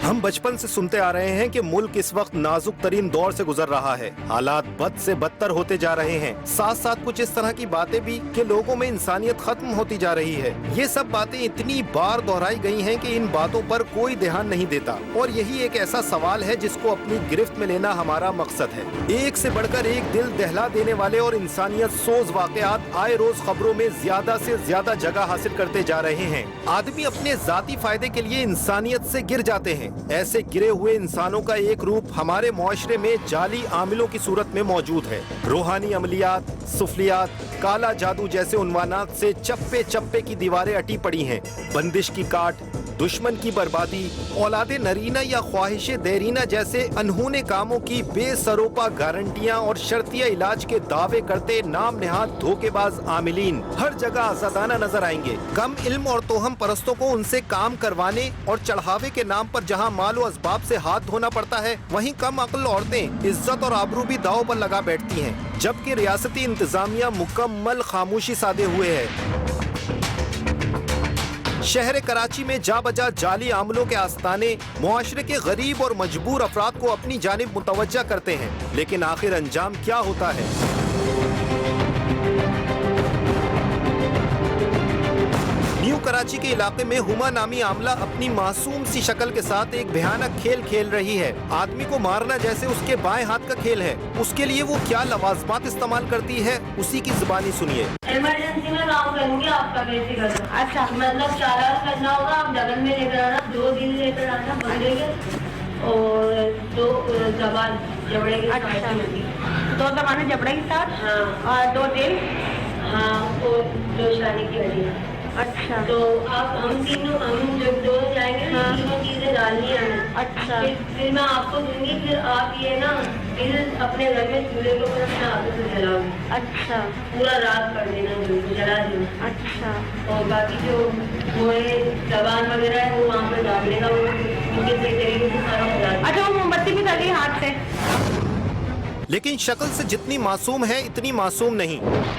हम बचपन से सुनते आ रहे हैं कि मुल्क इस वक्त नाजुक तरीन दौर से गुजर रहा है। हालात बद से बदतर होते जा रहे हैं। साथ साथ कुछ इस तरह की बातें भी कि लोगों में इंसानियत खत्म होती जा रही है। ये सब बातें इतनी बार दोहराई गई हैं कि इन बातों पर कोई ध्यान नहीं देता। और यही एक ऐसा सवाल है जिसको अपनी गिरफ्त में लेना हमारा मकसद है। एक से बढ़कर एक दिल दहला देने वाले और इंसानियत सोज वाकयात आए रोज खबरों में ज्यादा से ज्यादा जगह हासिल करते जा रहे हैं। आदमी अपने जाती फायदे के लिए इंसानियत से गिर जाते हैं। ऐसे गिरे हुए इंसानों का एक रूप हमारे मुआशरे में जाली आमिलों की सूरत में मौजूद है। रूहानी अमलियात, सुफलियात, काला जादू जैसे उन्वानात से चप्पे चप्पे की दीवारें अटी पड़ी हैं। बंदिश की काट, दुश्मन की बर्बादी, औलादे नरीना या ख्वाहिशे देरीना जैसे अनहोने कामों की बेसरोपा गारंटियां और शर्तिया इलाज के दावे करते नाम नेहाद धोखेबाज आमिलीन हर जगह आजादाना नजर आएंगे। कम इल्म और तोहम परस्तों को उनसे काम करवाने और चढ़ावे के नाम पर जहां माल और असबाब से हाथ धोना पड़ता है, वहीं कम अक्ल औरतें इज्जत और आबरू भी दांव पर लगा बैठती हैं। जबकि रियासती इंतजामिया मुकम्मल खामोशी साधे हुए है। शहर कराची में जा बजा जाली आमलों के आस्ताने मुआशरे के गरीब और मजबूर अफराद को अपनी जानिब मुतवज्जा करते हैं। लेकिन आखिर अंजाम क्या होता है? न्यू कराची के इलाके में हुमा नामी आमला अपनी मासूम सी शक्ल के साथ एक भयानक खेल खेल रही है। आदमी को मारना जैसे उसके बाएं हाथ का खेल है। उसके लिए वो क्या लवाजमात इस्तेमाल करती है, उसी की जुबानी सुनिए। इमरजेंसी में काम करूंगी, आपका कैसे करना? अच्छा, मतलब 4 रात करना होगा, आप डबल में लेकर आना, 2 दिन लेकर आना बंदे के और 2 जबान जबड़े के साथ। 2 जबान जबड़े के साथ, हाँ, और 2 दिन, हाँ, और 2 शादी की हड्डी। अच्छा, तो आप हम जब दोनों जाएंगे, हाँ, तीनों चीजें डालनी है। अच्छा, फिर मैं आपको दूंगी, फिर आप ये ना फिर अपने घर में चूल्हे को अपने हाथों से जलाओगे। अच्छा, पूरा रात कर देना, जला देना। अच्छा, और बाकी जो वो जबान वगैरह है वो वहाँ पर डाल देगा, वो उनके तरीके से सारा हो जाएगा। अच्छा, वो मोमबत्ती भी डाली हाथ से। लेकिन शक्ल से जितनी मासूम है इतनी मासूम नहीं।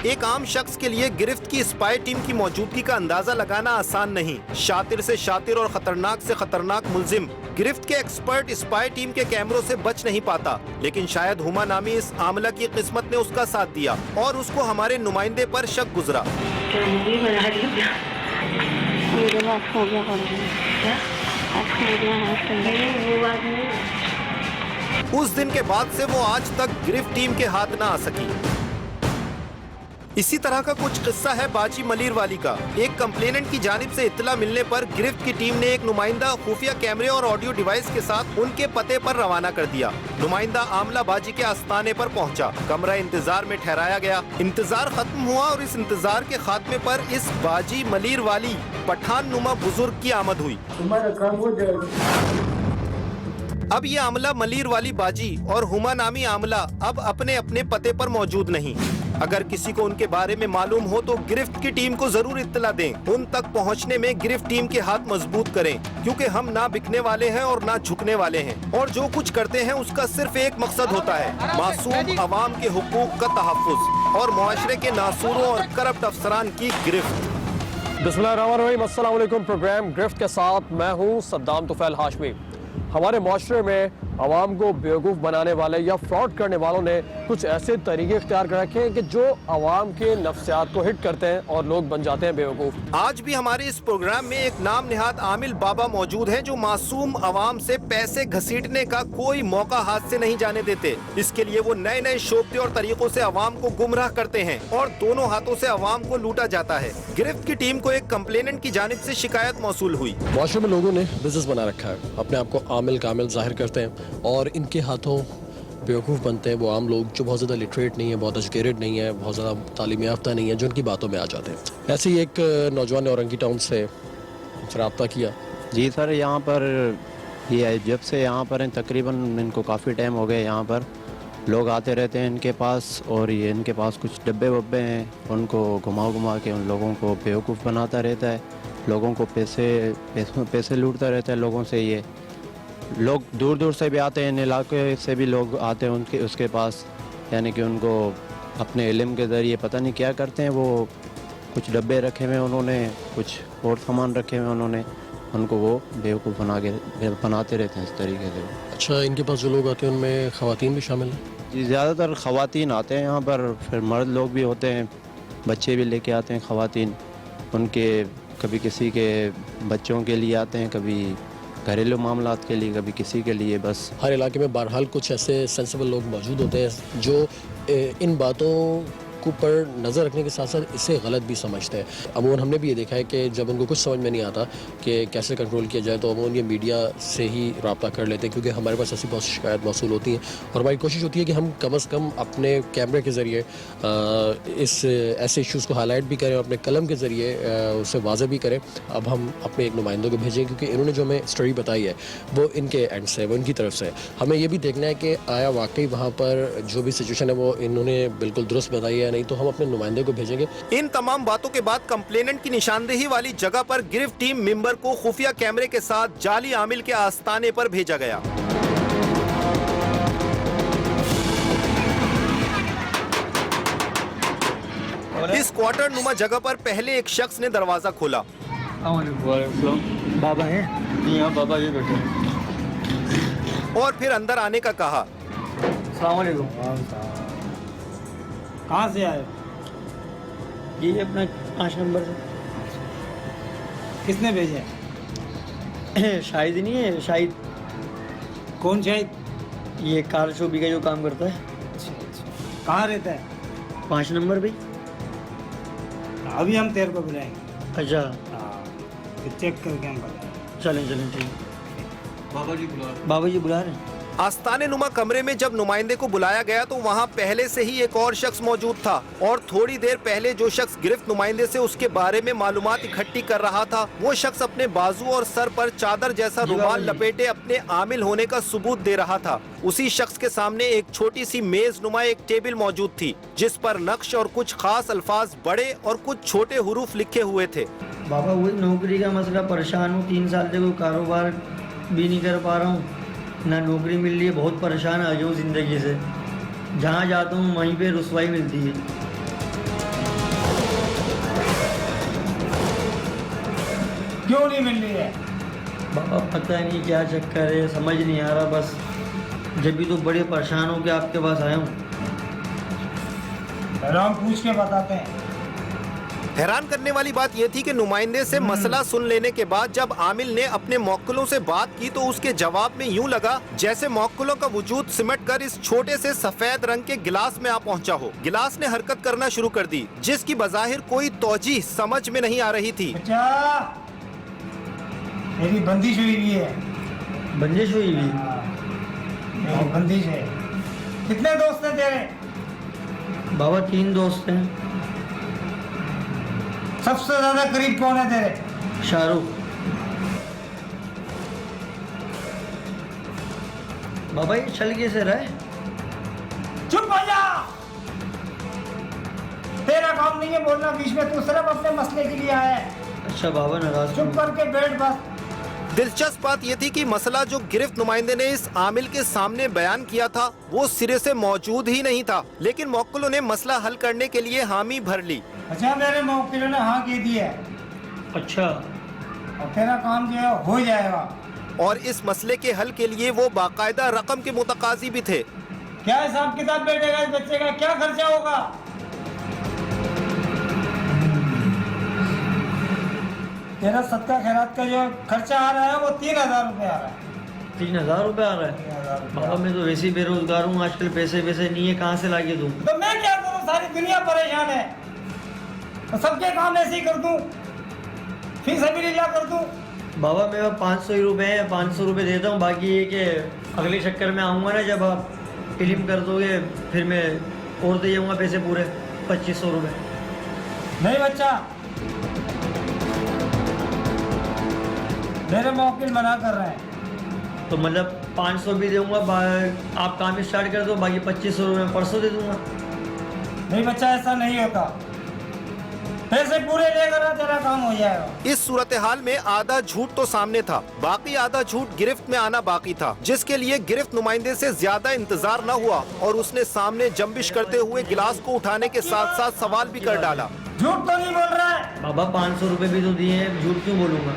एक आम शख्स के लिए गिरफ्त की स्पाई टीम की मौजूदगी का अंदाजा लगाना आसान नहीं। शातिर से शातिर और खतरनाक से खतरनाक मुलजिम गिरफ्त के एक्सपर्ट स्पाई टीम के कैमरों से बच नहीं पाता। लेकिन शायद हुमा नामी इस आमला की किस्मत ने उसका साथ दिया और उसको हमारे नुमाइंदे पर शक गुजरा। उस दिन के बाद से वो आज तक गिरफ्त टीम के हाथ ना आ सकी। इसी तरह का कुछ किस्सा है बाजी मलिर वाली का। एक कंप्लेनेंट की जानिब से इत्तला मिलने पर गिरफ्त की टीम ने एक नुमाइंदा खुफिया कैमरे और ऑडियो डिवाइस के साथ उनके पते पर रवाना कर दिया। नुमाइंदा आमला बाजी के आस्थाने पर पहुंचा। कमरा इंतजार में ठहराया गया। इंतजार खत्म हुआ और इस इंतजार के खात्मे पर इस बाजी मलिर वाली पठान नुमा बुजुर्ग की आमद हुई। अब ये आमला मलिर वाली बाजी और हुमा नामी आमला अब अपने अपने पते पर मौजूद नहीं। अगर किसी को उनके बारे में मालूम हो तो गिरफ्त की टीम को जरूर इत्तला दें। उन तक पहुंचने में गिरफ्त टीम के हाथ मजबूत करें, क्योंकि हम ना बिकने वाले हैं और ना झुकने वाले हैं। और जो कुछ करते हैं उसका सिर्फ एक मकसद होता है, मासूम अवाम के हुकूक का तहफ़्फ़ुज़ और मुआशरे के नासूरों और करप्ट अफसरान की गिरफ्त। बिस्मिल्लाहिर्रहमानिर्रहीम, अस्सलाम वालेकुम। प्रोग्राम गिरफ्त के साथ मैं हूँ सद्दाम तुफैल हाशमी। हमारे माशरे में आवाम को बेवकूफ़ बनाने वाले या फ्रॉड करने वालों ने कुछ ऐसे तरीके इख्तियार कर रखे हैं कि जो आवाम के नफ्सियात को हिट करते हैं और लोग बन जाते हैं बेवकूफ़। आज भी हमारे इस प्रोग्राम में एक नाम नेहाद आमिल बाबा मौजूद हैं जो मासूम आवाम से पैसे घसीटने का कोई मौका हाथ से नहीं जाने देते। इसके लिए वो नए नए शोबते और तरीकों से आवाम को गुमराह करते हैं और दोनों हाथों से आवाम को लूटा जाता है। गिरफ्त की टीम को एक कंप्लेनेंट की जानिब से शिकायत मौसूल हुई। माशरे में लोगों ने बिजनेस बना रखा है, अपने आप को आमिल कामिल जाहिर करते हैं और इनके हाथों बेवकूफ़ बनते हैं वो आम लोग जो बहुत ज़्यादा लिटरेट नहीं है, बहुत एजुकेटेड नहीं है, बहुत ज़्यादा तालीम याफ्ता नहीं है, जो उनकी बातों में आ जाते हैं। ऐसे ही एक नौजवान ने औरंगी टाउन से रब्ता किया। जी सर, यहाँ पर ये जब से यहाँ पर हैं तकरीबन इनको काफ़ी टाइम हो गया, यहाँ पर लोग आते रहते हैं इनके पास और ये इनके पास कुछ डब्बे वब्बे हैं, उनको घुमा के उन लोगों को बेवकूफ़ बनाता रहता है, लोगों को पैसे लूटता रहता है लोगों से। ये लोग दूर दूर से भी आते हैं, इन इलाके से भी लोग आते हैं उसके पास, यानी कि उनको अपने इल्म के ज़रिए पता नहीं क्या करते हैं। वो कुछ डब्बे रखे हुए उन्होंने, कुछ और सामान रखे हुए उन्होंने, उनको वो बेवकूफ़ बनाते रहते हैं इस तरीके से। अच्छा, इनके पास जो लोग आते हैं उनमें ख़वातीन भी शामिल हैं? जी, ज़्यादातर ख़वातीन आते हैं यहाँ पर, फिर मर्द लोग भी होते हैं, बच्चे भी लेके आते हैं ख़वातीन। उनके कभी किसी के बच्चों के लिए आते हैं, कभी घरेलू मामलात के लिए, कभी किसी के लिए। बस हर इलाके में बहरहाल कुछ ऐसे सेंसिबल लोग मौजूद होते हैं जो इन बातों को पर नज़र रखने के साथ साथ इसे गलत भी समझते हैं। अमूमन हमने भी ये देखा है कि जब उनको कुछ समझ में नहीं आता कि कैसे कंट्रोल किया जाए तो अमूमन ये मीडिया से ही रब्ता कर लेते हैं, क्योंकि हमारे पास ऐसी बहुत शिकायत मौसूल होती हैं और हमारी कोशिश होती है कि हम कम से कम अपने कैमरे के ज़रिए इस ऐसे इश्यूज़ को हाईलाइट भी करें और अपने कलम के ज़रिए उसे वाज़ेह भी करें। अब हम अपने एक नुमाइंदों को भेजें, क्योंकि इन्होंने जो हमें स्टोरी बताई है वो इनके एंड से, वो इनकी तरफ से। हमें ये भी देखना है कि आया वाकई वहाँ पर जो भी सिचुएशन है वो इन्होंने बिल्कुल दुरुस्त बताई है, नहीं तो हम अपने नुमाइंदे को भेजेंगे। इन तमाम बातों के बाद कंप्लेनेंट की निशानदेही वाली जगह पर गिरफ्त टीम मेंबर को खुफिया कैमरे के साथ जाली आमिल के आस्ताने पर भेजा गया। इस क्वार्टर नुमा जगह पर पहले एक शख्स ने दरवाजा खोला। बाबा है? यहाँ बाबा जी बैठे हैं। और फिर अंदर आने का कहा। कहाँ से आए? ये अपना 5 नंबर से। किसने भेजे? शाहिद नहीं है, शाहिद। कौन शाहिद? ये कार शोबी का जो काम करता है। कहाँ रहता है? 5 नंबर भी। अभी हम तेरे को बुलाएंगे। अच्छा, तो चेक करके हम बताएंगे। चलें चलें ठीक। बाबा जी बुला रहे हैं। आस्ताने नुमा कमरे में जब नुमाइंदे को बुलाया गया तो वहाँ पहले से ही एक और शख्स मौजूद था और थोड़ी देर पहले जो शख्स गिरफ्त नुमाइंदे से उसके बारे में मालूमात इकट्ठी कर रहा था वो शख्स अपने बाजू और सर पर चादर जैसा रुमाल लपेटे अपने आमिल होने का सबूत दे रहा था। उसी शख्स के सामने एक छोटी सी मेज नुमा एक टेबल मौजूद थी जिस पर नक्श और कुछ खास अल्फाज बड़े और कुछ छोटे हुरूफ लिखे हुए थे। बाबा वही नौकरी का मसला, परेशान हूँ। 3 साल से कोई कारोबार भी नहीं कर पा रहा हूँ, ना नौकरी मिल रही है, बहुत परेशान आ गया हूँ ज़िंदगी से। जहाँ जाता हूँ वहीं पे रुसवाई मिलती है। क्यों नहीं मिल रही है? बाबा पता नहीं क्या चक्कर है, समझ नहीं आ रहा। बस जब भी तो बड़े परेशान हो के आपके पास आया हूँ। हम पूछ के बताते हैं। हैरान करने वाली बात यह थी कि नुमाइंदे से मसला सुन लेने के बाद जब आमिल ने अपने मौक्किलों से बात की तो उसके जवाब में यूं लगा जैसे मौक्किलों का वजूद सिमट कर इस छोटे से सफेद रंग के गिलास में आ पहुंचा हो। गिलास ने हरकत करना शुरू कर दी जिसकी बजाहिर कोई तौजीह समझ में नहीं आ रही थी। अच्छा, मेरी बंदिश हुई भी है। बंदिश हुई भी? मेरी बंदिश है। कितने दोस्त हैं तेरे? बाबा 3 दोस्त हैं। सबसे ज्यादा करीब कौन है तेरे? शाहरुख। बाबा ये चल कैसे रहा है? चुप हो जा। तेरा काम नहीं है बोलना बीच में, तू सिर्फ अपने मसले के लिए आया है। अच्छा बाबा नाराज। चुप करके बैठ बस। दिलचस्प बात यह थी कि मसला जो गिरफ्त नुमाइंदे ने इस आमिल के सामने बयान किया था वो सिरे से मौजूद ही नहीं था, लेकिन मौक्किलों ने मसला हल करने के लिए हामी भर ली। अच्छा, मेरे मौक्किलों ने हाँ कह दिया। अच्छा, और तेरा काम जो है हो जाएगा। और इस मसले के हल के लिए वो बाकायदा रकम के मुतकाजी भी थे। क्या हिसाब किताब बैठेगा इस बच्चे का? क्या खर्चा होगा? तेरा सदका खैरात का जो खर्चा आ रहा है वो 3000 रुपये आ रहा है। 3000 रुपये आ रहा है? बाबा मैं तो वैसे ही बेरोजगार हूँ आजकल, पैसे वैसे नहीं है, कहाँ से लाके दूँ? तो मैं क्या करूँ? सारी दुनिया परेशान है, तो सबके काम ऐसे ही कर दूँ, फी सबिलिल्लाह कर दूँ? बाबा मेरे पास 500 ही रुपये हैं, 500 रुपये देता हूँ। बाकी ये कि अगले चक्कर में आऊँगा ना जब आप फिल्म कर दोगे फिर मैं और दे जाऊँगा पैसे पूरे 2500 रुपये। नहीं बच्चा, मेरे मौकिल मना कर रहे हैं। तो मतलब 500 भी दूँगा, आप काम स्टार्ट कर दो, बाकी 2500 रुपये परसों दे दूँगा। नहीं बच्चा, ऐसा नहीं होता। पैसे पूरे लेकर आ, तेरा काम हो जाएगा। इस सूरत हाल में आधा झूठ तो सामने था, बाकी आधा झूठ गिरफ्त में आना बाकी था, जिसके लिए गिरफ्त नुमाइंदे से ज्यादा इंतजार न हुआ और उसने सामने जंबिश करते हुए गिलास को उठाने के साथ साथ सवाल भी कर डाला। झूठ तो नहीं बोल रहा है? बाबा 500 रुपये भी तो दिए हैं, झूठ क्यों बोलूँगा?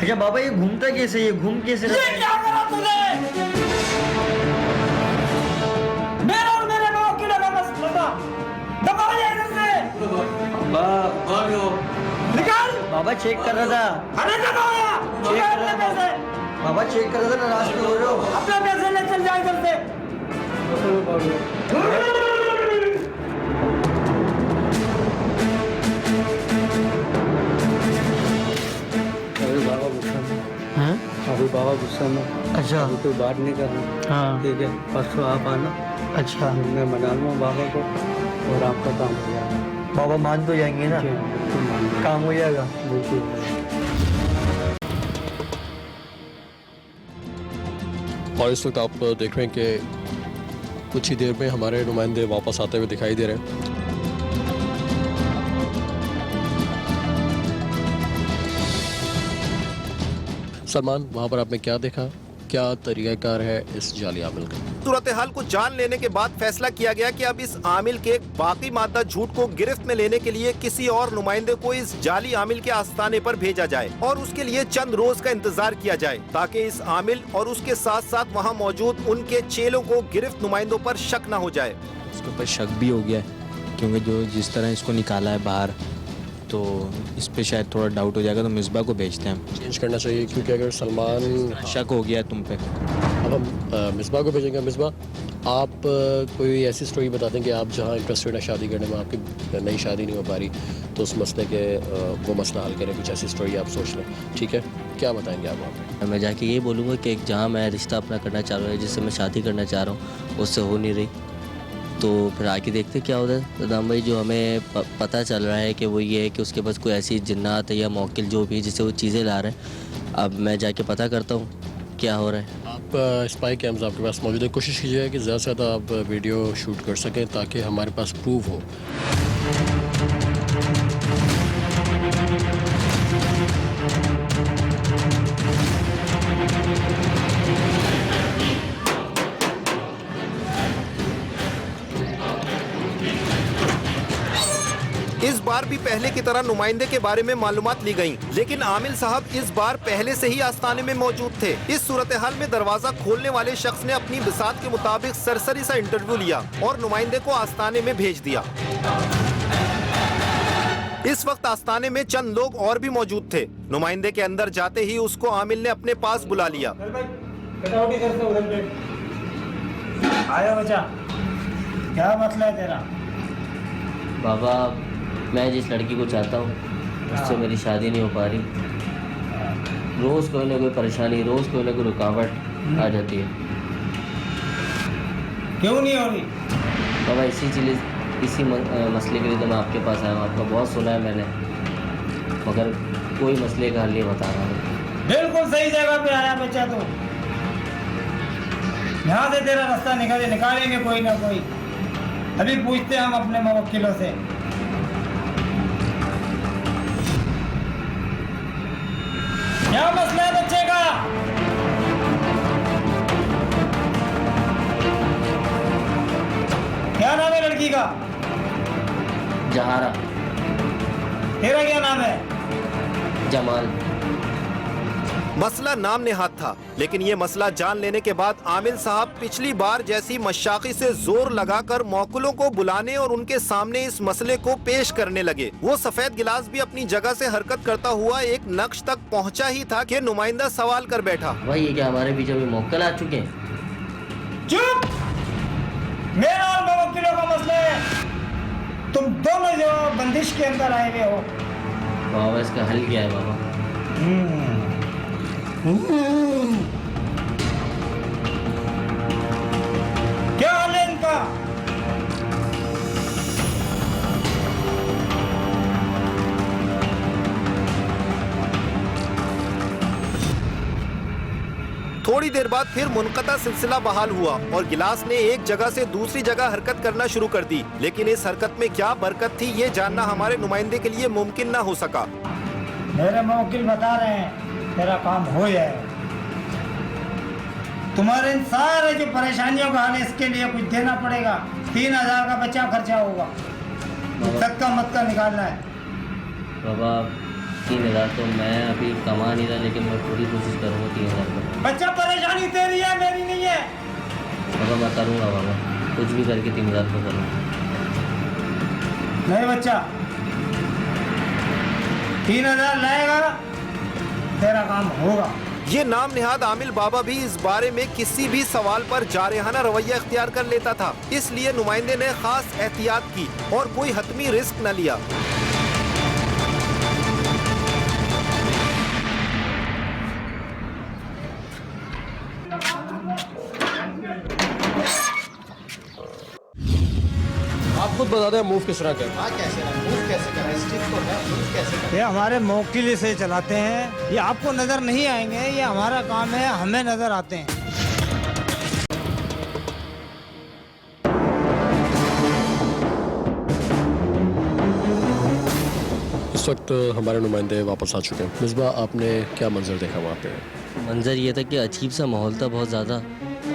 अच्छा बाबा ये घूमता कैसे, ये घूम कैसे ये रहता है? क्या करा तूने? मेरा और मेरे मवक्किलों का मसला था। दबा जा इधर से। निकाल। बाबा चेक कर रहा था, अरे दबाया। चेक कर अपने रहा पैसे, था बाबा, चेक कर रहा था, नाराज क्यों हो रहे हो? अपने पैसे ले चल जा इधर से। हाँ? अभी बाबा गुस्सा में, अच्छा अभी कोई बात नहीं करना। हाँ ठीक है, परसों आप आना, अच्छा मैं मना लूँगा बाबा को और आपका काम हो जाएगा। बाबा मान तो जाएंगे ना, बिल्कुल मान लो। काम हो जाएगा। बिल्कुल। और इस वक्त आप देख रहे हैं कि कुछ ही देर में हमारे नुमाइंदे वापस आते हुए दिखाई दे रहे हैं। सलमान, वहाँ पर आपने क्या देखा, क्या तरीक़ाकार है इस जाली आमिल का? सूरत हाल को जान लेने के बाद फैसला किया गया कि अब इस आमिल के बाकी मादा झूठ को गिरफ्त में लेने के लिए किसी और नुमाइंदे को इस जाली आमिल के आस्थाने पर भेजा जाए और उसके लिए चंद रोज का इंतजार किया जाए ताकि इस आमिल और उसके साथ साथ वहाँ मौजूद उनके चेलों को गिरफ्त नुमाइंदों पर शक न हो जाए। इसके ऊपर शक भी हो गया है क्योंकि जो जिस तरह इसको निकाला है बाहर, तो इस पे शायद थोड़ा डाउट हो जाएगा, तो मिसबा को भेजते हैं हम। चेंज करना चाहिए क्योंकि अगर सलमान, शक हो गया है तुम पे। अब हम मिसबा को भेजेंगे। मिसबा, आप कोई ऐसी स्टोरी बता दें कि आप जहाँ इंटरेस्टेड है शादी करने में, आपकी नई शादी नहीं हो पा रही, तो उस मसले के वो मसला हल करें, कुछ ऐसी स्टोरी आप सोच लें, ठीक है? क्या बताएंगे आप वहाँ पे? मैं जाके यही बोलूँगा कि जहाँ मैं रिश्ता अपना करना चाह रहा हूँ, जिससे मैं शादी करना चाह रहा हूँ, उससे हो नहीं रही, तो फिर आके देखते क्या होता है। सदाम भाई, जो हमें पता चल रहा है कि वो ये है कि उसके पास कोई ऐसी जिन्नात है या मौकिल जो भी जिससे वो चीज़ें ला रहे हैं। अब मैं जाके पता करता हूँ क्या हो रहा है। आप स्पाई कैम्स आपके पास मौजूद है, कोशिश कीजिएगा कि ज़्यादा से ज़्यादा आप वीडियो शूट कर सकें ताकि हमारे पास प्रूफ हो। इस बार भी पहले की तरह नुमाइंदे के बारे में मालूमात ली गयी, लेकिन आमिल साहब इस बार पहले से ही आस्थाने में मौजूद थे। इस सूरत हाल में दरवाजा खोलने वाले शख्स ने अपनी बिसात के मुताबिक सरसरी सा इंटरव्यू लिया और नुमाइंदे को आस्थाने में भेज दिया। इस वक्त आस्थाने में चंद लोग और भी मौजूद थे। नुमाइंदे के अंदर जाते ही उसको आमिल ने अपने पास बुला लिया। आया बच्चा, क्या मसला है तेरा? बाबा, मैं जिस लड़की को चाहता हूँ उससे मेरी शादी नहीं हो पा रही। रोज़ कोई ना कोई परेशानी, रोज़ कोई ना कोई रुकावट आ जाती है। क्यों नहीं हो रही? बाबा, इसी मसले के लिए तो मैं आपके पास आया हूँ। आपका बहुत सुना है मैंने, मगर कोई मसले का हल नहीं बता रहा हूँ। बिल्कुल सही जगह पे आया बच्चा तू। यहाँ से तेरा रास्ता निकालेंगे कोई ना कोई। अभी पूछते हैं हम अपने मवक्किलों से। क्या मसला है बच्चे का? क्या नाम है लड़की का? जहारा। तेरा क्या नाम है? जमाल। मसला नाम नेहात था, लेकिन ये मसला जान लेने के बाद आमिल साहब पिछली बार जैसी मशाकी से जोर लगाकर मौकुलों को बुलाने और उनके सामने इस मसले को पेश करने लगे। वो सफेद गिलास भी अपनी जगह से हरकत करता हुआ एक नक्श तक पहुंचा ही था कि नुमाइंदा सवाल कर बैठा। भाई, ये क्या हमारे बीच अभी मौक्कल आ चुके हैं? चुप! मेरा और मवक्किलों का मसला है। तुम दोनों जो बंदिश के अंदर आए हुए हो। बाबा, इसका हल क्या है बाबा? क्या हाल है इनका? थोड़ी देर बाद फिर मुनक़ता सिलसिला बहाल हुआ और गिलास ने एक जगह से दूसरी जगह हरकत करना शुरू कर दी, लेकिन इस हरकत में क्या बरकत थी ये जानना हमारे नुमाइंदे के लिए मुमकिन न हो सका। मेरे मवक्किल बता रहे हैं तेरा काम हो जाएगा। तुम्हारे इन सारे जो परेशानियों का हल, इसके लिए कुछ देना पड़ेगा। 3000 का बच्चा खर्चा होगा। तक का मत का निकालना है। बाबा, 3,000 तो मैं अभी कमा नहीं रहा, लेकिन मैं पूरी कोशिश करूँगा 3,000 का। बच्चा परेशानी तेरी है, मेरी नहीं है। बाबा मैं करूँगा, बाबा कुछ भी करके 3,000 का करूँगा। नहीं बच्चा, 3,000 लाएगा, तेरा काम होगा। ये नाम निहाद आमिल बाबा भी इस बारे में किसी भी सवाल पर जारहाना रवैया इख्तियार कर लेता था, इसलिए नुमाइंदे ने खास एहतियात की और कोई हतमी रिस्क न लिया। आप खुद बता दें मूव किस तरह करें। ये हमारे मौकिल से चलाते हैं, ये आपको नजर नहीं आएंगे, ये हमारा काम है, हमें नजर आते हैं। इस वक्त हमारे नुमाइंदे वापस आ चुके हैं। मिसबा, आपने क्या मंजर देखा वहाँ पे? मंजर ये था कि अजीब सा माहौल था बहुत ज़्यादा,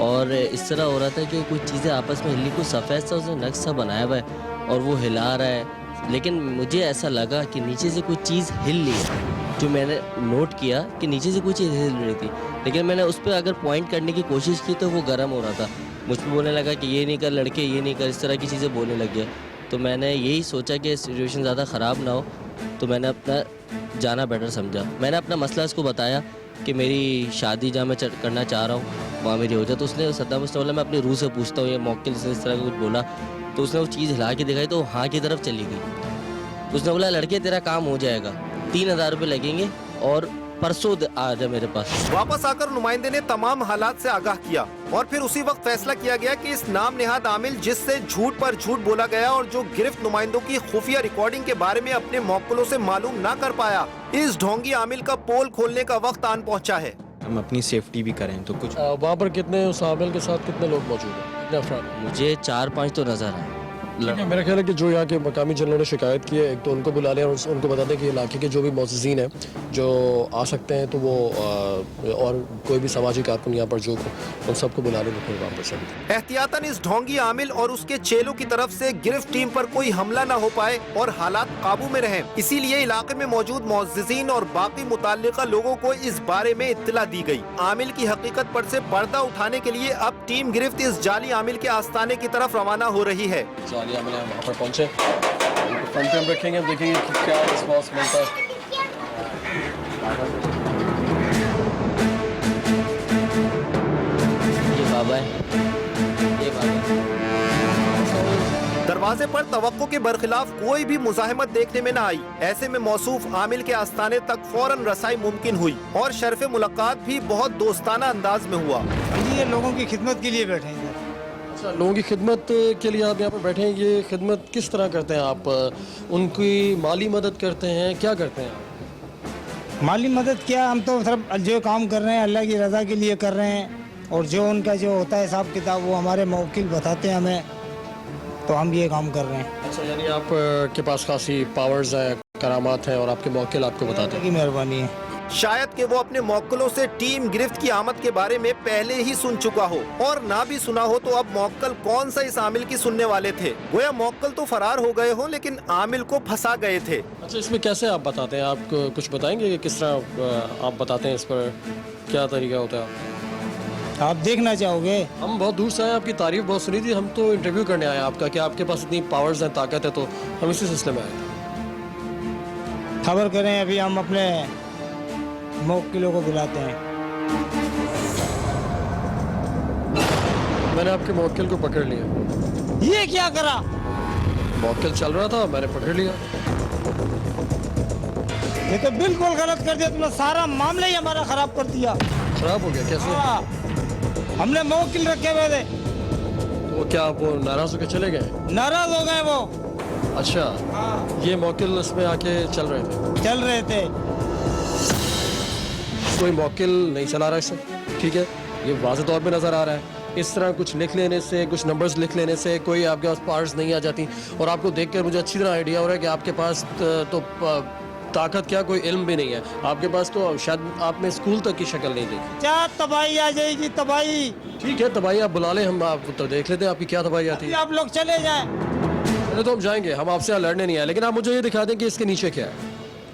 और इस तरह हो रहा था कि कुछ चीज़ें आपस में हिली, कुछ सफ़ेद सा उसने नक्श सा बनाया हुआ है और वो हिला रहा है, लेकिन मुझे ऐसा लगा कि नीचे से कुछ चीज़ हिल रही है। जो मैंने नोट किया कि नीचे से कुछ चीज़ हिल रही थी, लेकिन मैंने उस पर अगर पॉइंट करने की कोशिश की तो वो गर्म हो रहा था। मुझ पर बोलने लगा कि ये नहीं कर लड़के, ये नहीं कर, इस तरह की चीज़ें बोलने लग गया। तो मैंने यही सोचा कि सिचुएशन ज़्यादा ख़राब ना हो, तो मैंने अपना जाना बेटर समझा। मैंने अपना मसला इसको बताया कि मेरी शादी जहाँ मैं करना चाह रहा हूँ वहाँ मेरी हो जाए। तो उसने सद्दाम हुसैन बोला मैं अपनी रूह से पूछता हूँ, ये मौके से इस तरह का कुछ बोला। तो उसने वो चीज़ हिला के दिखाई तो हाँ की तरफ चली गई। तो उसने बोला लड़के तेरा काम हो जाएगा, 3,000 रुपये लगेंगे और परसों आ जा मेरे पास। वापस आकर नुमाइंदे ने तमाम हालात से आगाह किया और फिर उसी वक्त फैसला किया गया कि इस नाम निहाद आमिल जिससे झूठ पर झूठ बोला गया और जो गिरफ्त नुमाइंदों की खुफिया रिकॉर्डिंग के बारे में अपने मौक्किलों से मालूम ना कर पाया, इस ढोंगी आमिल का पोल खोलने का वक्त आन पहुंचा है। हम अपनी सेफ्टी भी करें तो कुछ। वहाँ पर कितने उस आमिल के साथ कितने लोग मौजूद हैं, कितने अफराद? मुझे 4-5 तो नज़र आए। मेरा ख्याल है कि जो यहाँ के मकामी जनों ने शिकायत की है, एक तो उनको बुला लें और उनको बता दें कि इलाके के जो भी मौजूदीन हैं जो आ सकते हैं, तो वो और कोई भी समाजी कारकुन यहाँ पर जो उन सबको बुला लें तो फिर वापस आए। एहतियातन इस ढोंगी आमिल और उसके चेलों की तरफ से गिरफ्त टीम पर कोई हमला न हो पाए और हालात काबू में रहें, इसीलिए इलाके में मौजूद मौजूदीन और बाकी मुताल्लिका लोगों को इस बारे में इत्तला दी गई। आमिल की हकीकत पर से पर्दा उठाने के लिए अब टीम गिरफ्त इस जाली आमिल के आस्थाने की तरफ रवाना हो रही है। मैंने वहाँ पर पहुँचे, फ्रंट पे हम रखेंगे, देखेंगे कि क्या रिस्पॉन्स मिलता है। ये बाबा है, ये बाबा। दरवाजे पर तवक्को के बरखिलाफ कोई भी मुजाहिमत देखने में न आई। ऐसे में मौसूफ आमिल के आस्थाने तक फौरन रसाई मुमकिन हुई और शर्फ मुलाकात भी बहुत दोस्ताना अंदाज में हुआ। ये लोगों की खिदमत के लिए बैठे हैं। अच्छा, लोगों की खिदमत के लिए आप यहाँ पर बैठे हैं। ये खिदमत किस तरह करते हैं आप? उनकी माली मदद करते हैं, क्या करते हैं आप? माली मदद क्या, हम तो सिर्फ जो काम कर रहे हैं अल्लाह की रज़ा के लिए कर रहे हैं, और जो उनका जो होता है हिसाब किताब वो हमारे मौकिल बताते हैं हमें, तो हम ये काम कर रहे हैं। अच्छा, यानी आप के पास खासी पावर्स हैं, करामात हैं और आपके मौकिल आपको बताते हैं। की मेहरबानी है। शायद कि वो अपने मौक्किलों से टीम गिरफ्त की आमद के बारे में पहले ही सुन चुका हो, और ना भी सुना हो तो अब मौक्किल कौन सा इस आमिल की सुनने वाले थे। गोया मौक्किल तो फरार हो गए हो लेकिन आमिल को फंसा गए थे। अच्छा, इसमें कैसे आप बताते हैं? आप कुछ बताएंगे कि किस तरह आप बताते हैं, इस पर क्या तरीका होता है? आप देखना चाहोगे? हम बहुत दूर से आए, आपकी तारीफ बहुत सुनी थी, हम तो इंटरव्यू करने आए आपका कि आपके पास इतनी पावर्स हैं, ताकत है, तो हम इसी सिलसिले में आए। खबर करें, अभी हम अपने मौकिलों को बुलाते हैं। मैंने आपके मौकिल को पकड़ लिया। ये क्या करा? मौकिल चल रहा था, मैंने पकड़ लिया। ये तो बिल्कुल गलत कर दिया तुमने, सारा मामला ही हमारा खराब कर दिया। खराब हो गया कैसे? हमने मौकिल रखे हुए थे। वो क्या वो नाराज होकर चले गए? नाराज हो गए वो। अच्छा, ये मौकिल इसमें आके चल रहे थे। कोई मौकिल नहीं चला रहा इसे, ठीक है, ये वाज़ेह तौर पे नज़र आ रहा है। इस तरह कुछ लिख लेने से, कुछ नंबर्स लिख लेने से कोई आपके पास पावर्स नहीं आ जाती। और आपको देखकर मुझे अच्छी तरह आइडिया हो रहा है कि आपके पास तो ताकत क्या, कोई इल्म भी नहीं है आपके पास, तो शायद आपने स्कूल तक की शक्ल नहीं देखी। क्या तबाही आ जाएगी, तबाही। ठीक है, तबाही आप बुला लें, हम आप तो देख लेते हैं आपकी क्या तबाही आती है। आप लोग चले जाएं। तो हम जाएंगे, हम आपसे यहाँ लड़ने नहीं आए, लेकिन आप मुझे ये दिखा दें कि इसके नीचे क्या है।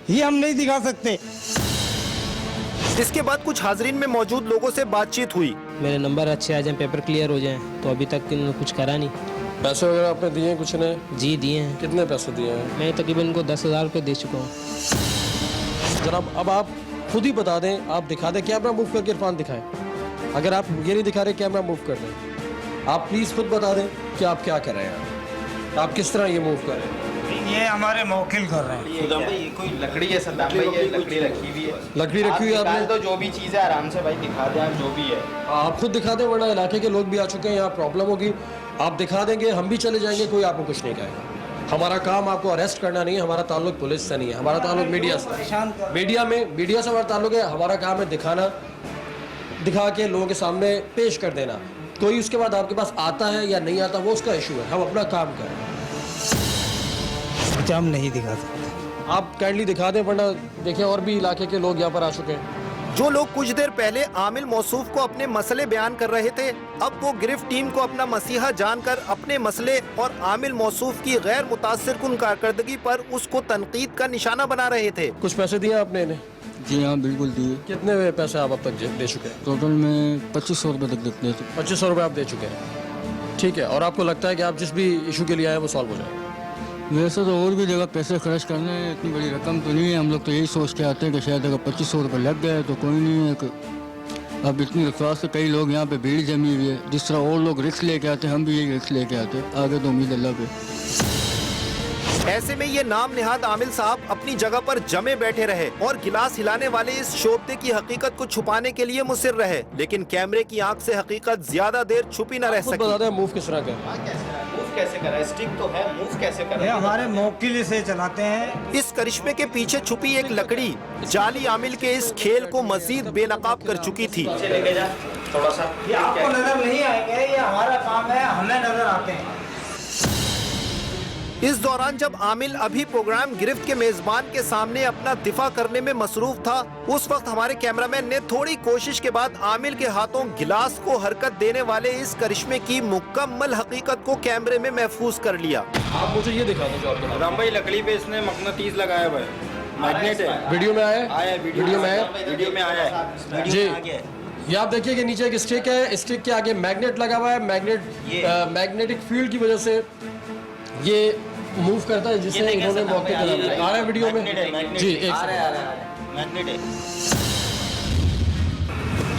ये हम नहीं दिखा सकते। इसके बाद कुछ हाजरीन में मौजूद लोगों से बातचीत हुई। मेरे नंबर अच्छे आ जाएं, पेपर क्लियर हो जाएं, तो अभी तक इन्होंने कुछ करा नहीं। पैसे वगैरह आपने दिए हैं कुछ ने? जी दिए हैं। कितने पैसे दिए हैं? मैं तकरीबन इनको 10,000 रुपये दे चुका हूँ। जनाब अब आप खुद ही बता दें, आप दिखा दें, कैमरा मूव करके इरफान दिखाएं। अगर आप ये नहीं दिखा रहे, कैमरा मूव कर दें। आप प्लीज़ खुद बता दें कि आप क्या कर रहे हैं, आप किस तरह ये मूव कर रहे हैं। ये हमारे मौकिल कर रहे हैं। सद्दाम भाई ये कोई लकड़ी है, सद्दाम भाई ये लकड़ी रखी हुई है। लकड़ी रखी हुई है आपने? तो जो भी चीज़ है आराम से भाई दिखा दें आप, जो भी है आप खुद दिखा दें, वरना इलाके के लोग भी आ चुके हैं, यहाँ प्रॉब्लम होगी। आप दिखा देंगे, हम भी चले जाएंगे, कोई आपको कुछ नहीं कहेगा। हमारा काम आपको अरेस्ट करना नहीं है, हमारा ताल्लुक पुलिस से नहीं है, हमारा ताल्लुक मीडिया से। मीडिया से हमारा ताल्लुक है। हमारा काम है दिखाना, दिखा के लोगों के सामने पेश कर देना। कोई उसके बाद आपके पास आता है या नहीं आता, वो उसका इशू है। हम अपना काम करें, हम नहीं दिखा सकते। आप काइंडली दिखा दें, वरना देखिए और भी इलाके के लोग यहाँ पर आ चुके हैं। जो लोग कुछ देर पहले आमिल मौसूफ को अपने मसले बयान कर रहे थे, अब वो गिरफ्त टीम को अपना मसीहा जानकर अपने मसले और आमिल मौसूफ की गैर मुतासिर कुन कारकर्दगी पर उसको तनकीद का निशाना बना रहे थे। कुछ पैसे दिए आपने इन्हें? जी हाँ बिल्कुल दिए। कितने पैसे आप अब तक दे चुके हैं? टोटल में 2500 रुपये तक देते हैं। 2500 रुपये आप दे चुके हैं, ठीक है। और आपको लगता है कि आप जिस भी इशू के लिए आए वो सॉल्व हो जाएगा? वैसे तो और भी जगह पैसे खर्च करने हैं, इतनी बड़ी रकम तो नहीं है। हम लोग तो यही सोच के आते हैं कि शायद अगर 2500 रुपये लग गए तो कोई नहीं है। अब इतनी विश्वास से कई लोग यहाँ पे भीड़ जमी हुई है। जिस तरह और लोग रिस्क लेके आते हैं, हम भी यही रिस्क लेके आते हैं। आगे तो उम्मीद अल्लाह पे। ऐसे में ये नाम निहाद आमिल साहब अपनी जगह पर जमे बैठे रहे और गिलास हिलाने वाले इस शोबते की हकीकत को छुपाने के लिए मुसिर रहे, लेकिन कैमरे की आंख से हकीकत ज्यादा देर छुपी न रह सकी। बता दें मूव किस तरह का? मूव कैसे कर रहा है? स्टिक तो है, मूव कैसे कर ये रहा है? हमारे मौकिल से चलाते हैं। इस करिश्मे के पीछे छुपी एक लकड़ी जाली आमिल के इस खेल को मजीद बेनकाब कर चुकी थी। लेके जा थोड़ा सा। ये आपको नजर नहीं आएंगे, ये हमारा काम है, हमें नजर आते हैं। इस दौरान जब आमिल अभी प्रोग्राम गिरफ्त के मेजबान के सामने अपना दिफा करने में मसरूफ था, उस वक्त हमारे कैमरामैन ने थोड़ी कोशिश के बाद आमिल के हाथों गिलास को हरकत देने वाले इस करिश्मे की मुकम्मल हकीकत को कैमरे में महफूज कर लिया। आप मुझे ये दिखा दो जो आपके हाथ। राम भाई लकड़ी पे इसने मकनातीस लगाया हुआ है, मैग्नेट है। वीडियो में आया? आया वीडियो में आया? वीडियो में आया है जी। ये आप देखिए कि नीचे एक स्टिक है, स्टिक के आगे मैग्नेट लगा हुआ है। मैग्नेटिक फील्ड की वजह से ये मूव करता है, जिससे इन्होंने मौके पर आ रहा है वीडियो में। जी एक मैग्नेट है।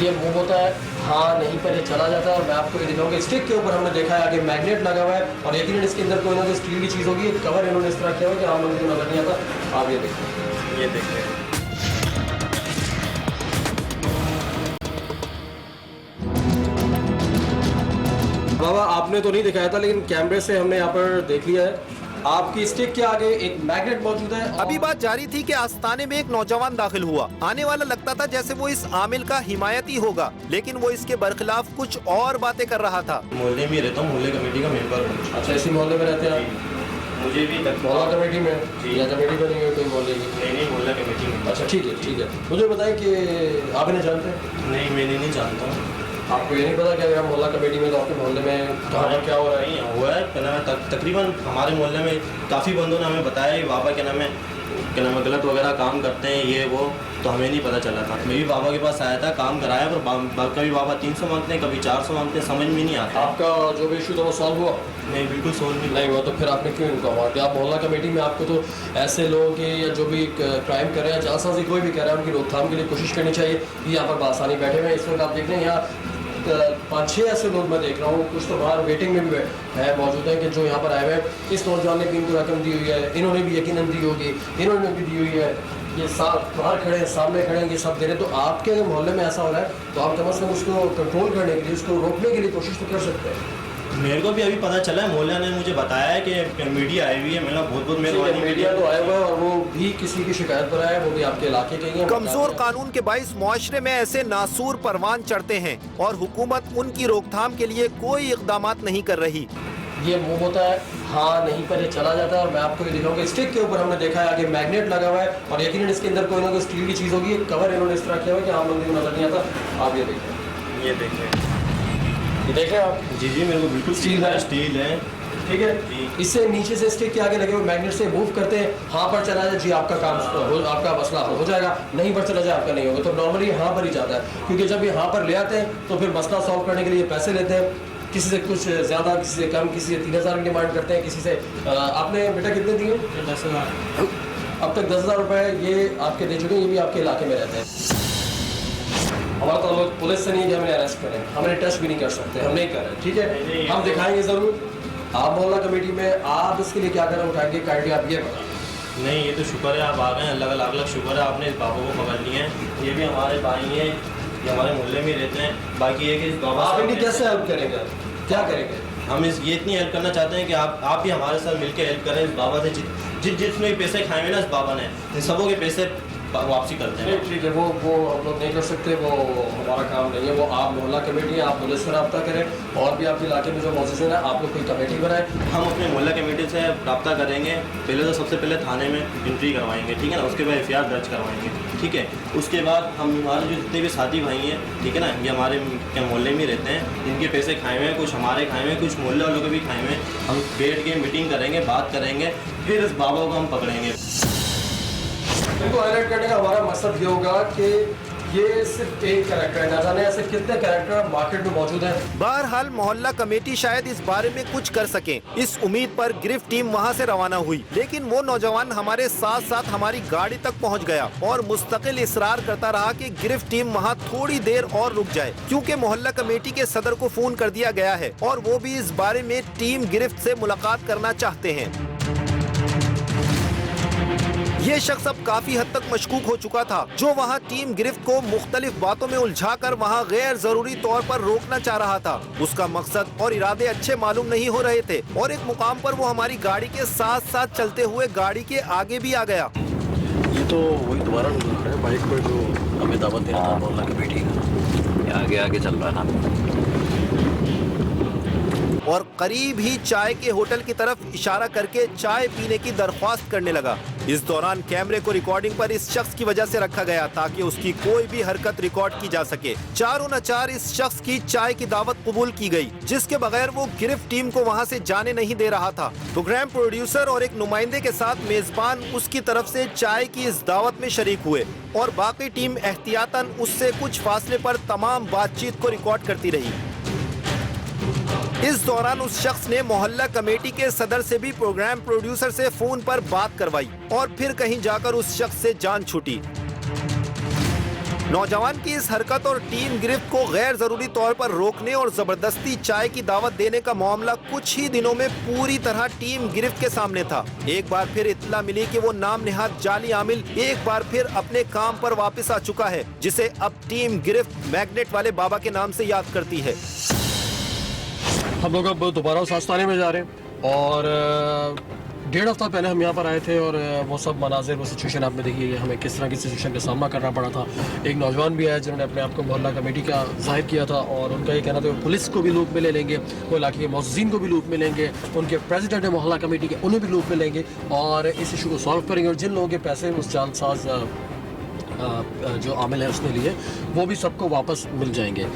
ये मूव होता है, हाँ नहीं पर ये चला जाता है। और मैं आपको ये दिखाऊंगा, स्टिक के ऊपर हमने देखा है आगे मैग्नेट लगा हुआ है और यकीनन इसके अंदर कोई ना कोई स्टील की चीज़ होगी। कवर इन्होंने इस तरह किया हुआ कि आम लोगों को नजर नहीं आता। आप ये देखिए, ये देखिए बाबा आपने तो नहीं दिखाया था, लेकिन कैमरे से हमने यहाँ पर देख लिया है। आपकी स्टिक के आगे एक मैग्नेट मौजूद है। अभी बात जारी थी कि आस्ताने में एक नौजवान दाखिल हुआ। आने वाला लगता था जैसे वो इस आमिल का हिमायती होगा, लेकिन वो इसके बरखिलाफ कुछ और बातें कर रहा था। मोहल्ले में रहता हूँ, मोहल्ले कमेटी का मेंबर हूँ। अच्छा, इसी मोहल्ले में रहते हैं आप? मुझे भी मोहल्ला कमेटी में या कमेटी बनी है कोई मोहल्ले की? नहीं मोहल्ला कमेटी में। अच्छा ठीक है ठीक है। मुझे बताएं कि आप इन्हें जानते हैं? नहीं मैंने नहीं जानता हूँ। आपको ये नहीं पता कि अगर आप मोहल्ला कमेटी में तो आपके मोहल्ले में कहाँ पर क्या हो रहा है? नहीं हुआ है क्या नाम है, तकरीबन हमारे मोहल्ले में काफ़ी बंदों ने हमें बताया कि बाबा क्या नाम है गलत वगैरह काम करते हैं ये वो, तो हमें नहीं पता चला था। मैं भी बाबा के पास आया था, काम कराया, पर कभी बाबा 300 मांगते हैं, कभी 400 मांगते हैं, समझ में नहीं आता। आपका जो भी इशू था वो सॉल्व हुआ? नहीं बिल्कुल सॉल्व नहीं हुआ। तो फिर आपने क्यों इनको मार दिया? आप मोहल्ला कमेटी में आपको तो ऐसे लोगों के या जो भी क्राइम कर रहे हैं, जालसाजी कोई भी कर रहा है, उनकी रोकथाम के लिए कोशिश करनी चाहिए। यहाँ पर बासानी बैठे हुए हैं इस वक्त, आप देख रहे हैं यहाँ 5-6 ऐसे लोग मैं देख रहा हूँ, कुछ तो बाहर वेटिंग में भी है मौजूद है कि जो यहाँ पर आए हुए हैं। इस नौजवान ने भी इनको रकम दी हुई है, इन्होंने भी यकीनन दी होगी, इन्होंने भी दी हुई है। ये बाहर खड़े हैं, सामने खड़े हैं, ये सब दे रहे हैं। तो आपके अगर मोहल्ले में ऐसा हो रहा है तो आप कम से कम उसको कंट्रोल करने के लिए, उसको रोकने के लिए कोशिश तो कर सकते हैं। मेरे को भी अभी पता चला है, मोहल्ला ने मुझे बताया है कि मीडिया आई हुई है। मतलब बहुत बहुत मेहरबानी। मीडिया तो आया हुआ है और वो भी किसी की शिकायत पर आया है, वो भी आपके इलाके के ही हैं। कमजोर कानून के बाइस मुआशरे में ऐसे नासूर परवान चढ़ते हैं और हुकूमत उनकी रोकथाम के लिए कोई इक़दामात नहीं कर रही। ये मूव होता है, हाँ नहीं पर ये चला जाता है। और मैं आपको ये दिखाऊंगा, स्टिक के ऊपर हमने देखा है आगे मैग्नेट लगा हुआ है और यकीनन इसके अंदर कोई ना कोई स्टील की चीज़ होगी। कवर इन्होंने इस तरह किया हुआ कि आम लोगों को नजर नहीं आता। आप ये देखिए, ये देखिए, ये देखें आप। जी मेरे को बिल्कुल स्टील है ठीक है, इससे नीचे से स्टिक के आगे लगे हुए मैग्नेट से मूव करते हैं, हाँ पर चला जाए जी आपका काम आपका मसला हो जाएगा, नहीं पर चला जाए आपका नहीं होगा। तो नॉर्मली यहाँ पर ही जाता है, क्योंकि जब यहाँ पर ले आते हैं तो फिर मसला सॉल्व करने के लिए पैसे लेते हैं, किसी से कुछ ज़्यादा, किसी से कम, किसी से 3000 की डिमांड करते हैं, किसी से आपने बेटा कितने दिए? 10,000। अब तक 10,000 रुपये ये आपके दे चुके हैं, ये भी आपके इलाके में रहते हैं। हमारा तो लोग पुलिस से नहीं है कि हमें अरेस्ट करें, हमें टेस्ट भी नहीं कर सकते, हम नहीं कर रहे, ठीक है, हम दिखाएंगे ज़रूर। आप मोहल्ला कमेटी में आप इसके लिए क्या कदम उठाएंगे, काइंडली आप ये बताएं। नहीं, ये तो शुक्र है आप आ गए, अल्लाह का लाख शुक्र है आपने इस बाबा को पकड़ लिया है। ये भी हमारे भाई हैं, ये हमारे मोहल्ले में रहते हैं। बाकी ये कि इस बाबा आप इनकी कैसे हेल्प करेंगे, क्या करेंगे? हम ये इतनी हेल्प करना चाहते हैं कि आप भी हमारे साथ मिलकर हेल्प करें। इस बाबा से जितने भी पैसे खाए हुए ना इस बाबा ने, इन सबों के पैसे वापसी करते हैं। ठीक है, वो हम लोग नहीं कर सकते, वो हमारा काम नहीं है। वो आप मोहल्ला कमेटी है, आप पुलिस से रब्ता करें, और भी आपके इलाके में जो मौजूद है आप लोग कोई कमेटी बनाएं। हम अपने मोहल्ला कमेटी से रब्ता करेंगे। पहले तो सबसे पहले थाने में एंट्री करवाएंगे, ठीक है ना, उसके बाद FIR दर्ज करवाएंगे, ठीक है। उसके बाद हम हमारे जो जितने भी साथी भाई हैं, ठीक है ना, ये हमारे मोहल्ले में रहते हैं, इनके पैसे खाए हुए हैं, कुछ हमारे खाए हुए हैं, कुछ मोहल्ले वालों के भी खाए हुए हैं। हम बैठ के मीटिंग करेंगे, बात करेंगे, फिर इस बाबा को हम पकड़ेंगे। इनको हाईलाइट करने का हमारा मकसद ये होगा कि ये सिर्फ एक कैरेक्टर है, ना जाने ऐसे कितने कैरेक्टर मार्केट में मौजूद हैं। बहरहाल मोहल्ला कमेटी शायद इस बारे में कुछ कर सके, इस उम्मीद पर गिरफ्त टीम वहां से रवाना हुई। लेकिन वो नौजवान हमारे साथ साथ हमारी गाड़ी तक पहुंच गया और मुस्तकिल इसरार करता रहा कि गिरफ्त टीम वहां थोड़ी देर और रुक जाए, क्योंकि मोहल्ला कमेटी के सदर को फोन कर दिया गया है और वो भी इस बारे में टीम गिरफ्त से मुलाकात करना चाहते हैं। ये शख्स अब काफी हद तक मशकूक हो चुका था, जो वहाँ टीम गिरफ्त को मुख्तलिफ बातों में उलझाकर वहाँ गैर जरूरी तौर पर रोकना चाह रहा था। उसका मकसद और इरादे अच्छे मालूम नहीं हो रहे थे और एक मुकाम पर वो हमारी गाड़ी के साथ साथ चलते हुए गाड़ी के आगे भी आ गया। ये तो वही दोबारा है बाइक पर जो हमें दावत दे रहा था मोहल्ला कमेटी का, आगे आगे चल रहा है ना, और करीब ही चाय के होटल की तरफ इशारा करके चाय पीने की दरख्वास्त करने लगा। इस दौरान कैमरे को रिकॉर्डिंग पर इस शख्स की वजह से रखा गया ताकि उसकी कोई भी हरकत रिकॉर्ड की जा सके। चारों नचार इस शख्स की चाय की दावत कबूल की गई, जिसके बगैर वो गिरफ्त टीम को वहां से जाने नहीं दे रहा था। प्रोग्राम प्रोड्यूसर और एक नुमाइंदे के साथ मेजबान उसकी तरफ से चाय की इस दावत में शरीक हुए और बाकी टीम एहतियातन उससे कुछ फासले पर तमाम बातचीत को रिकॉर्ड करती रही। इस दौरान उस शख्स ने मोहल्ला कमेटी के सदर से भी प्रोग्राम प्रोड्यूसर से फोन पर बात करवाई और फिर कहीं जाकर उस शख्स से जान छूटी। नौजवान की इस हरकत और टीम गिरफ्त को गैर जरूरी तौर पर रोकने और जबरदस्ती चाय की दावत देने का मामला कुछ ही दिनों में पूरी तरह टीम गिरफ्त के सामने था। एक बार फिर इत्तला मिली कि वो नाम नेहाद जाली आमिल एक बार फिर अपने काम पर वापस आ चुका है, जिसे अब टीम गिरफ्त मैग्नेट वाले बाबा के नाम से याद करती है। हम लोग अब दोबारा उस आस्थाने में जा रहे हैं और 1.5 हफ्ता पहले हम यहाँ पर आए थे और वो सब मनाजिर, वो सिचुएशन आपने देखी है, हमें किस तरह की सिचुएशन का सामना करना पड़ा था। एक नौजवान भी आया जिन्होंने अपने आप को मोहल्ला कमेटी का जाहिर किया था और उनका ये कहना था कि पुलिस को भी लूप में ले लेंगे, वो इलाके के मौजूदीन को भी लूप में लेंगे, उनके प्रेसिडेंट है मोहल्ला कमेटी के उन्हें भी लूप में लेंगे और इस इशू को सॉल्व करेंगे और जिन लोगों के पैसे उस जालसाज जो आमिल है उसने लिए वो भी सबको वापस मिल जाएंगे।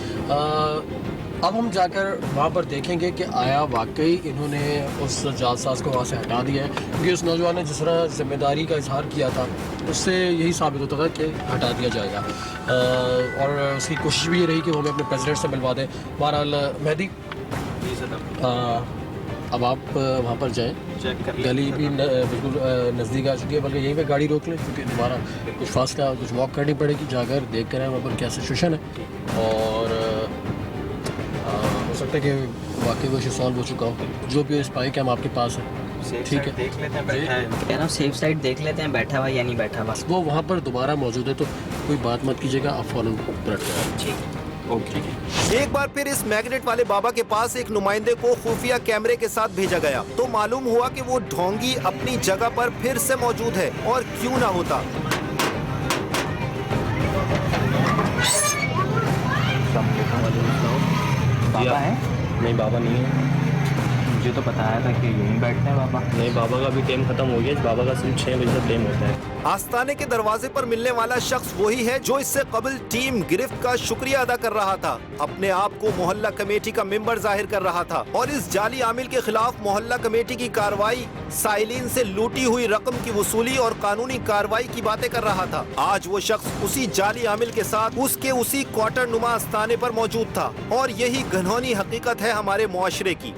अब हम जाकर वहाँ पर देखेंगे कि आया वाकई इन्होंने उस जालसाज को वहाँ से हटा दिया है, क्योंकि उस नौजवान ने जिस तरह जिम्मेदारी का इजहार किया था उससे यही साबित होता था कि हटा दिया जाएगा और उसकी कोशिश भी ये रही कि वो हमें अपने प्रेसिडेंट से मिलवा दें। बहरहाल मेहदी, अब आप वहाँ पर जाएं, गली भी बिल्कुल नज़दीक आ चुकी है, बल्कि यहीं पे गाड़ी रोक लें क्योंकि दोबारा कुछ फासला कुछ वॉक करनी पड़ेगी, जाकर देख कर आए वहाँ पर क्या सिचुएशन है और हो सकता है कि वाकई वो इशू सॉल्व हो चुका हो। जो भी स्पाई कैम आपके पास है, ठीक है, देख लेते हैं बैठा है, कह रहा हूँ सेफ साइड देख लेते हैं बैठा हुआ या नहीं बैठा, बस वो वहाँ पर दोबारा मौजूद है तो कोई बात मत कीजिएगा, आप फ़ौरन पलट कर। ठीक, ओके। एक बार फिर इस मैग्नेट वाले बाबा के पास एक नुमाइंदे को खुफिया कैमरे के साथ भेजा गया तो मालूम हुआ कि वो ढोंगी अपनी जगह पर फिर से मौजूद है और क्यों ना होता। बाबा है? नहीं, बाबा नहीं है। मुझे तो बताया था कि यहीं बैठते हैं बाबा। नहीं, बाबा का भी टाइम खत्म हो गया। बाबा का सिर्फ 6 बजे तक टाइम होता है। आस्थाने के दरवाजे पर मिलने वाला शख्स वही है जो इससे कबल टीम गिरफ्त का शुक्रिया अदा कर रहा था, अपने आप को मोहल्ला कमेटी का मेंबर जाहिर कर रहा था और इस जाली आमिल के खिलाफ मोहल्ला कमेटी की कार्रवाई, साइलिन से लूटी हुई रकम की वसूली और कानूनी कार्रवाई की बातें कर रहा था। आज वो शख्स उसी जाली आमिल के साथ उसके उसी क्वार्टर नुमा आस्थाने पर मौजूद था और यही घनौनी हकीकत है हमारे मुआशरे की।